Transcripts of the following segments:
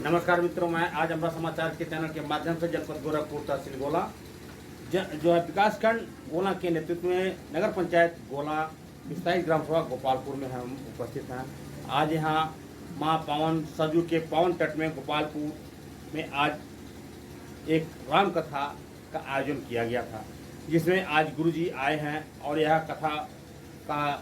नमस्कार मित्रों, मैं आज अमरा समाचार के चैनल के माध्यम से जनपद गोरखपुर तहसील गोला जो है विकासखंड गोला के नेतृत्व में नगर पंचायत गोला विस्तारित ग्राम सभा गोपालपुर में हम उपस्थित हैं। आज यहाँ माँ पावन सरजू के पावन तट में गोपालपुर में आज एक राम कथा का आयोजन किया गया था, जिसमें आज गुरुजी आए हैं और यह कथा का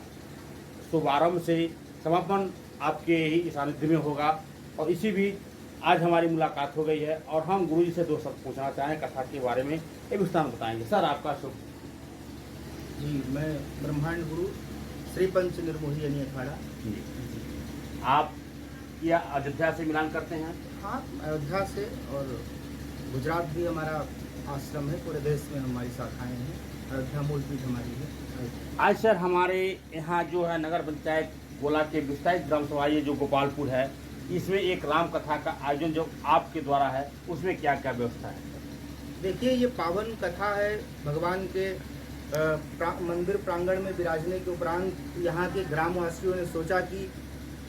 शुभारंभ से समापन आपके ही सानिध्य में होगा। और इसी बीच आज हमारी मुलाकात हो गई है और हम गुरुजी से दो शब्द पूछना चाहें कथा के बारे में, एक विस्तार बताएंगे। सर, आपका शुभ। जी, मैं ब्रह्मांड गुरु श्री पंच निर्मोही यानी अखाड़ा। जी, आप या अयोध्या से मिलान करते हैं? हाँ, अयोध्या से, और गुजरात भी हमारा आश्रम है। पूरे देश में हमारी शाखाएं हैं। अयोध्या मूल पीठ हमारी है। आज सर हमारे यहाँ जो है नगर पंचायत गोला के विस्तारित ग्राम सभा ये जो गोपालपुर है, इसमें एक राम कथा का आयोजन जो आपके द्वारा है, उसमें क्या क्या व्यवस्था है? देखिए, ये पावन कथा है। भगवान के मंदिर प्रांगण में विराजने के उपरांत यहाँ के ग्रामवासियों ने सोचा कि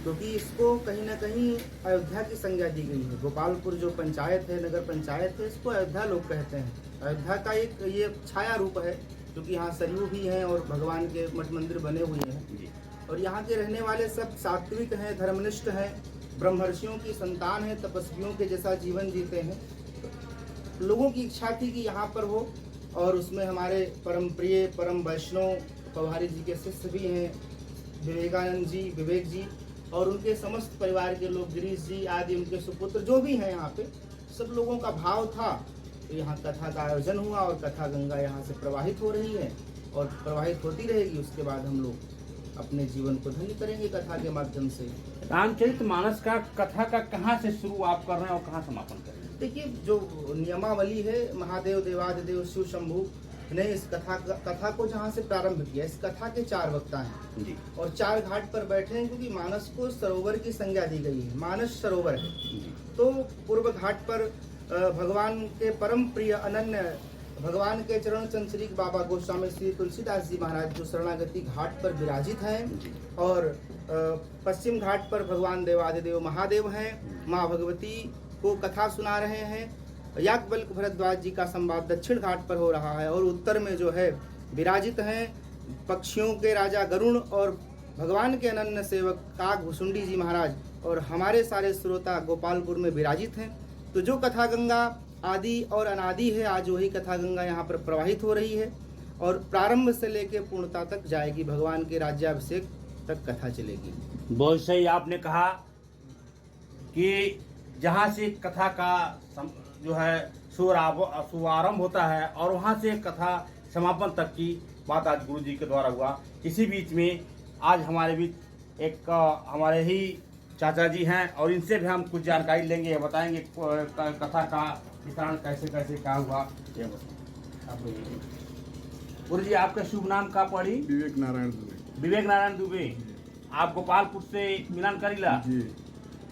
क्योंकि इसको कहीं ना कहीं अयोध्या की संज्ञा दी गई है। गोपालपुर जो पंचायत है, नगर पंचायत है, इसको अयोध्या लोग कहते हैं। अयोध्या का एक ये छाया रूप है, क्योंकि यहाँ सरयू भी हैं और भगवान के मठ मंदिर बने हुए हैं। और यहाँ के रहने वाले सब सात्विक हैं, धर्मनिष्ठ हैं, ब्रह्मर्षियों की संतान है, तपस्वियों के जैसा जीवन जीते हैं। तो लोगों की इच्छा थी कि यहाँ पर हो, और उसमें हमारे परम प्रिय परम वैष्णव पवारी जी के शिष्य भी हैं, विवेकानंद जी, विवेक जी, और उनके समस्त परिवार के लोग, गिरीश जी आदि उनके सुपुत्र जो भी हैं यहाँ पे, सब लोगों का भाव था। तो यहाँ कथा का आयोजन हुआ और कथा गंगा यहाँ से प्रवाहित हो रही है और प्रवाहित होती रहेगी। उसके बाद हम लोग अपने जीवन को धन्य करेंगे कथा के माध्यम से। रामचरितमानस का कथा का कहाँ से शुरू आप कर रहे हैं और कहाँ समापन कर रहे हैं? देखिए, जो नियमावली है, महादेव देवादिदेव शिव शंभु ने इस कथा को जहाँ से प्रारंभ किया। इस कथा के 4 वक्ता हैं जी, और 4 घाट पर बैठे हैं, क्योंकि मानस को सरोवर की संज्ञा दी गई है। मानस सरोवर है जी। तो पूर्व घाट पर भगवान के परम प्रिय अनन्य भगवान के चरण चंचरीक बाबा गोस्वामी श्री तुलसीदास जी महाराज जो शरणागति घाट पर विराजित हैं, और पश्चिम घाट पर भगवान देवादिदेव महादेव हैं। माँ भगवती को कथा सुना रहे हैं। याज्ञवल्क्य भरद्वाज जी का संवाद दक्षिण घाट पर हो रहा है, और उत्तर में जो है विराजित हैं पक्षियों के राजा गरुण और भगवान के अनन्य सेवक काग भुसुंडी जी महाराज, और हमारे सारे श्रोता गोपालपुर में विराजित हैं। तो जो कथा गंगा आदि और अनादि है, आज वही कथा गंगा यहाँ पर प्रवाहित हो रही है और प्रारंभ से लेकर पूर्णता तक जाएगी। भगवान के राज्याभिषेक तक कथा चलेगी। बहुत सही आपने कहा कि जहाँ से कथा का जो है शुभारंभ होता है और वहाँ से कथा समापन तक की बात आज गुरु जी के द्वारा हुआ। इसी बीच में आज हमारे बीच एक हमारे ही चाचा जी हैं और इनसे भी हम कुछ जानकारी लेंगे, बताएंगे कथा का वितरण कैसे कैसे क्या हुआ। ये गुरु जी, आपका शुभ नाम का पड़ी? विवेक नारायण दुबे। विवेक नारायण दुबे, आप गोपालपुर से मिलन करीला जी।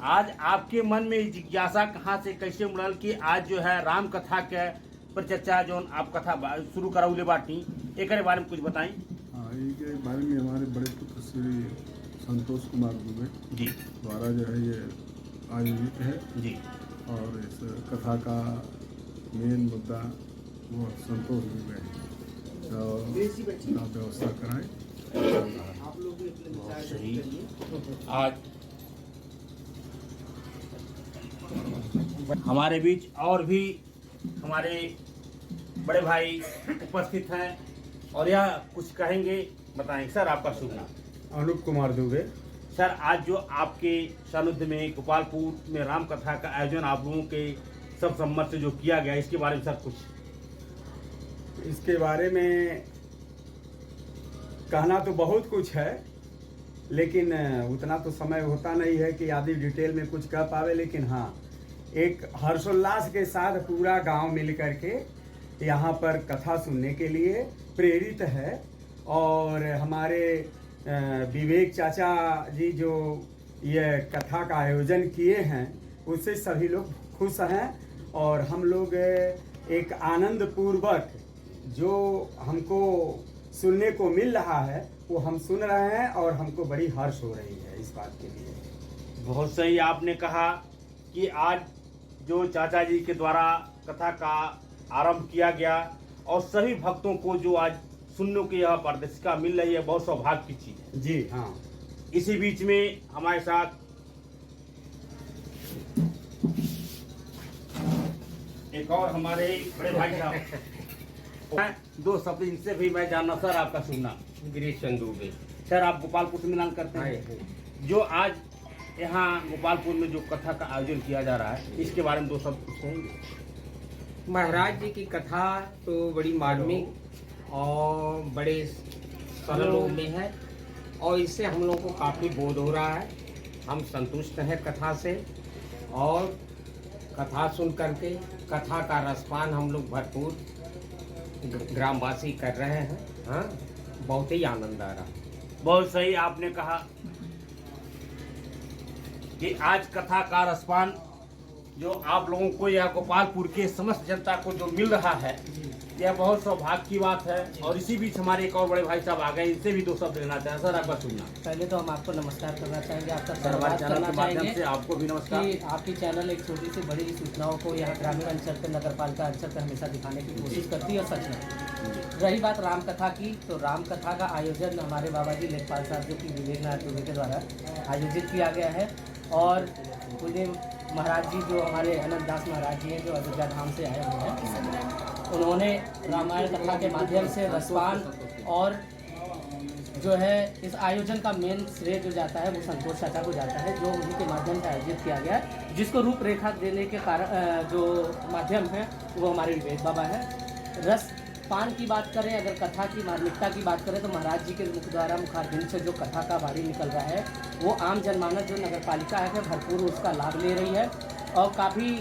आज आपके मन में जिज्ञासा कहाँ से कैसे उमड़ल कि आज जो है राम कथा के पर चर्चा जो आप कथा शुरू करौले बाटी, एक बारे में कुछ बताएं। हाँ, इसके बारे में हमारे बड़े पुत्र श्री संतोष कुमार दुबे जी द्वारा जो है ये आयोजित है। जी, और इस कथा का मेन मुद्दा वो संतोष दुबे है, तो आप व्यवस्था कराएं। आप लोग भी अपने विचार सही। करिए। आज हमारे बीच और भी हमारे बड़े भाई उपस्थित हैं और यह कुछ कहेंगे, बताएंगे। सर, आपका शुभ नाम? अनूप कुमार दुबे। सर, आज जो आपके सानिध्य में गोपालपुर में राम कथा का आयोजन आप लोगों के सब सम्मत से जो किया गया, इसके बारे में सर कुछ? इसके बारे में कहना तो बहुत कुछ है, लेकिन उतना तो समय होता नहीं है कि आदि डिटेल में कुछ कह पावे। लेकिन हाँ, एक हर्षोल्लास के साथ पूरा गांव मिल करके यहाँ पर कथा सुनने के लिए प्रेरित है। और हमारे विवेक चाचा जी जो ये कथा का आयोजन किए हैं, उससे सभी लोग खुश हैं। और हम लोग एक आनंद पूर्वक जो हमको सुनने को मिल रहा है वो हम सुन रहे हैं और हमको बड़ी हर्ष हो रही है इस बात के लिए। बहुत सही आपने कहा कि आज जो चाचा जी के द्वारा कथा का आरंभ किया गया और सभी भक्तों को जो आज सुनने की यह प्रदर्शिका मिल रही है, बहुत सौभाग्य की चीज है। जी हाँ। इसी बीच में हमारे साथ एक और हमारे बड़े भाई साहब, दो शब्द इनसे भी मैं जानना। सर आपका शुभ नाम? गिरीश चंद दुबे। सर आप गोपालपुर से मिलान करते हैं, जो आज यहाँ गोपालपुर में जो कथा का आयोजन किया जा रहा है, इसके बारे में दो शब्द कुछ कहेंगे? महाराज जी की कथा तो बड़ी मार्मिक और बड़े सरल रूप में है और इससे हम लोगों को काफ़ी बोध हो रहा है। हम संतुष्ट हैं कथा से और कथा सुन करके कथा का रसपान हम लोग भरपूर ग्रामवासी कर रहे हैं। हाँ, बहुत ही आनंद आ रहा है। बहुत सही आपने कहा कि आज कथा का रसपान जो आप लोगों को या गोपालपुर के समस्त जनता को जो मिल रहा है, यह बहुत सौभाग्य की बात है। और इसी बीच हमारे एक और बड़े भाई साहब आ गए, इनसे भी दो शब्द लेना चाहें। सर आपका सुनना। पहले तो हम आपको नमस्कार करना चाहेंगे, आपका सर हमारे धन्यवाद चैनल करना के माध्यम चाहेंगे से आपको भी नमस्कार। कि आपकी चैनल एक छोटी से बड़ी सूचनाओं को यहाँ ग्रामीण अंचल पे, नगर पालिका अंचल पे हमेशा दिखाने की कोशिश करती है और सच में। रही बात राम कथा की, तो राम कथा का आयोजन हमारे बाबा जी लेखपाल साहब जो कि विवेक नाथ दुबे के द्वारा आयोजित किया गया है। और पूरे महाराज जी जो हमारे अनंत दास महाराज जी हैं, जो अयोध्या धाम से आए हुए हैं, उन्होंने रामायण कथा के माध्यम से रसपान और जो है इस आयोजन का मेन श्रेय जो जाता है वो संतोष चाचा को जाता है, जो उन्हीं के माध्यम से आयोजित किया गया है, जिसको रूपरेखा देने के कारण जो माध्यम है वो हमारे विवेक बाबा है। रस पान की बात करें, अगर कथा की मार्मिकता की बात करें, तो महाराज जी के मुख द्वारा मुखारबिंद से जो कथा का वाणी निकल रहा है, वो आम जनमानस जो नगर पालिका है भरपूर उसका लाभ ले रही है और काफ़ी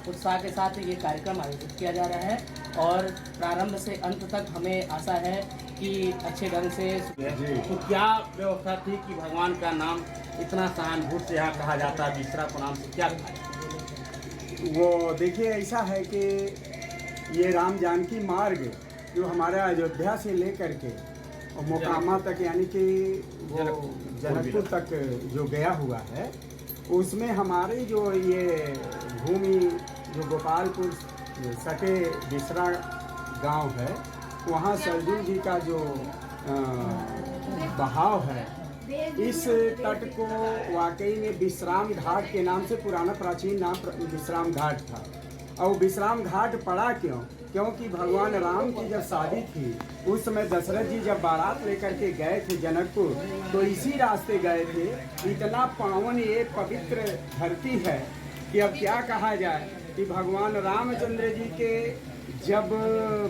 उत्साह के साथ ये कार्यक्रम आयोजित किया जा रहा है। और प्रारंभ से अंत तक हमें आशा है कि अच्छे ढंग से। तो क्या व्यवस्था थी कि भगवान का नाम इतना सहानुभूति से यहाँ कहा जाता है, बिसरा को नाम से क्या था? वो देखिए ऐसा है कि ये राम जानकी मार्ग जो हमारा अयोध्या से लेकर के और मोकामा तक, यानी कि वो जनकपुर तक जो गया हुआ है, उसमें हमारी जो ये भूमि जो गोपालपुर सटे बिसरा गांव है, वहाँ सरजू जी का जो बहाव है, इस तट को वाकई में विश्राम घाट के नाम से पुराना प्राचीन नाम विश्राम घाट था। और विश्राम घाट पड़ा क्योंकि भगवान राम की जब शादी थी उस समय दशरथ जी जब बारात लेकर के गए थे जनकपुर, तो इसी रास्ते गए थे। इतना पावन ये पवित्र धरती है कि अब क्या कहा जाए कि भगवान रामचंद्र जी के जब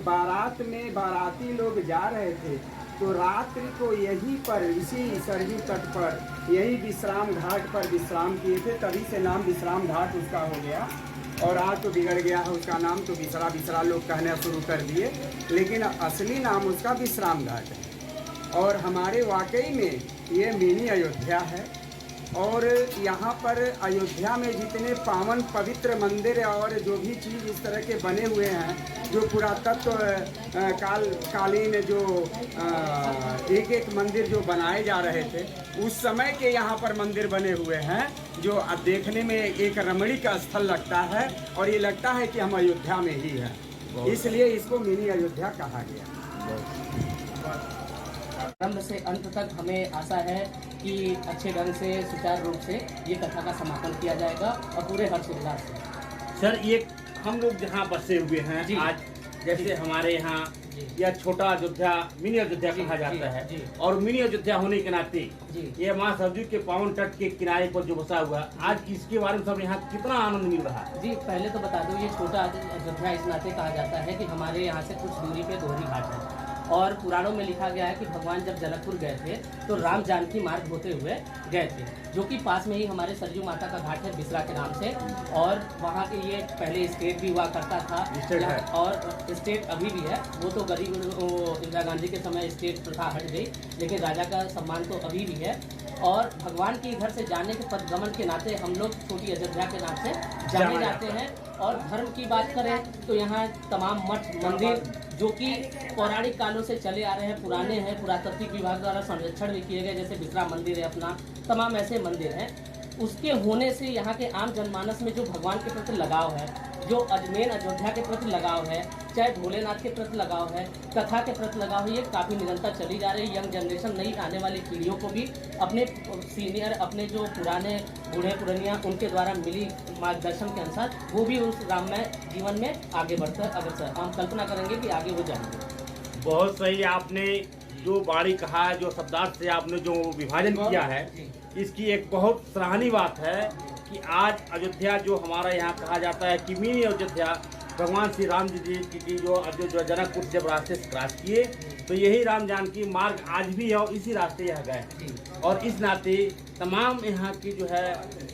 बारात में बाराती लोग जा रहे थे, तो रात्रि को यहीं पर इसी सरयू तट पर यही विश्राम घाट पर विश्राम किए थे। तभी से नाम विश्राम घाट उसका हो गया और आज तो बिगड़ गया है उसका नाम, तो बिसरा लोग कहना शुरू कर दिए, लेकिन असली नाम उसका विश्राम घाट है। और हमारे वाकई में ये मिनी अयोध्या है। और यहाँ पर अयोध्या में जितने पावन पवित्र मंदिर और जो भी चीज़ इस तरह के बने हुए हैं, जो पुरातत्व कालीन जो एक एक मंदिर जो बनाए जा रहे थे उस समय के यहाँ पर मंदिर बने हुए हैं, जो अब देखने में एक रमणीक स्थल लगता है और ये लगता है कि हम अयोध्या में ही हैं, इसलिए इसको मिनी अयोध्या कहा गया। प्रारंभ से अंत तक हमें आशा है कि अच्छे ढंग से सुचारू रूप से ये कथा का समापन किया जाएगा और पूरे हर्षोल्लास से। सर ये हम लोग जहाँ बसे हुए हैं जी। आज, जैसे हमारे यहाँ यह छोटा अयोध्या मिनी अयोध्या कहा जाता है, और मिनी अयोध्या होने के नाते ये माँ सरजू के पावन तट के किनारे पर जो बसा हुआ, आज इसके बारे में सब यहाँ कितना आनंद मिल रहा है? जी, पहले तो बता दूं, ये छोटा अयोध्या इस नाते कहा जाता है कि हमारे यहाँ से कुछ दूरी पे दोहरी घाट है और पुराणों में लिखा गया है कि भगवान जब जनकपुर गए थे तो राम जानकी मार्ग होते हुए गए थे, जो कि पास में ही हमारे सरयू माता का घाट है बिसरा के नाम से। और वहाँ के ये पहले स्टेट भी हुआ करता था और स्टेट अभी भी है। वो तो गरीब इंदिरा गांधी के समय स्टेट प्रथा हट गई, लेकिन राजा का सम्मान तो अभी भी है। और भगवान के घर से जाने के पदगमन के नाते हम लोग छोटी अयोध्या के नाम से जाने जाते हैं। और धर्म की बात करें तो यहाँ तमाम मठ मंदिर जो कि पौराणिक कालों से चले आ रहे हैं, पुराने हैं, पुरातत्व विभाग द्वारा संरक्षण भी किए गए, जैसे बिसरा मंदिर है अपना, तमाम ऐसे मंदिर हैं। उसके होने से यहाँ के आम जनमानस में जो भगवान के प्रति लगाव है, जो अजमेर अयोध्या के प्रति लगाव है, चाहे भोलेनाथ के प्रति लगाव है, कथा के प्रति लगाव है, ये काफ़ी निरंतर चली जा रही है। यंग जनरेशन, नई आने वाली पीढ़ियों को भी अपने सीनियर, अपने जो पुराने बूढ़े पुरानियाँ उनके द्वारा मिली मार्गदर्शन के अनुसार वो भी उस राममय जीवन में आगे बढ़कर अग्रसर, हम कल्पना करेंगे कि आगे वो जाएंगे। बहुत सही आपने जो बाणी कहा है, जो शब्दार्थ से आपने जो विभाजन किया है, इसकी एक बहुत सराहनीय बात है कि आज अयोध्या जो हमारा यहाँ कहा जाता है कि मिनी अयोध्या, भगवान श्री राम जी की जो जनकपुर जब रास्ते से क्रॉस किए तो यही राम जानकी मार्ग आज भी है और इसी रास्ते यहाँ गए। और इस नाते तमाम यहाँ की जो है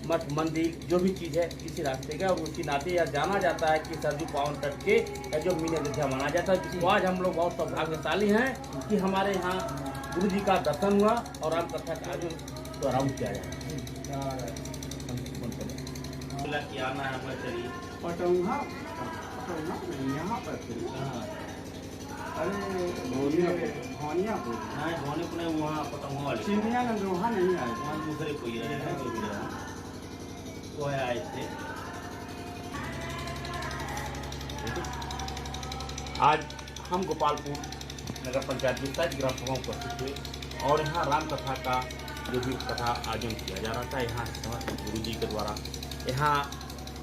मठ मंदिर जो भी चीज़ है इसी रास्ते का, और उसी नाते यह जाना जाता है कि सरयू पावन तट के जो मिनी अयोध्या माना जाता है, जिसको आज हम लोग बहुत सौभाग्यशाली हैं कि हमारे यहाँ गुरु जी का दर्शन हुआ और राम कथा का आयोजन प्रारंभ किया जाए। आना है पटौहा नहीं, यहाँ पर अरे धोनिया को धोने को नहीं, वहाँ पतंगों वाले चिड़िया वहाँ नहीं आए, वहाँ दूसरे कोई रहे हैं वो है आए थे। आज हम गोपालपुर नगर पंचायत विस्तारित ग्राम सभा में उपस्थित हुए और यहाँ राम कथा का जो भी कथा आयोजन किया जा रहा था, यहाँ समस्त गुरु जी के द्वारा यहाँ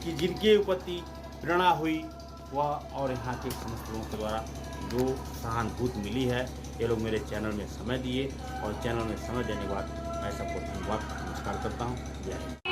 की जिनके उपति प्रेरणा हुई वह और यहाँ के समस्त लोगों के द्वारा जो सहानुभूति मिली है, ये लोग मेरे चैनल में समय दिए और चैनल में समय देने के बाद मैं सबको धन्यवाद नमस्कार करता हूँ। जय हिंद।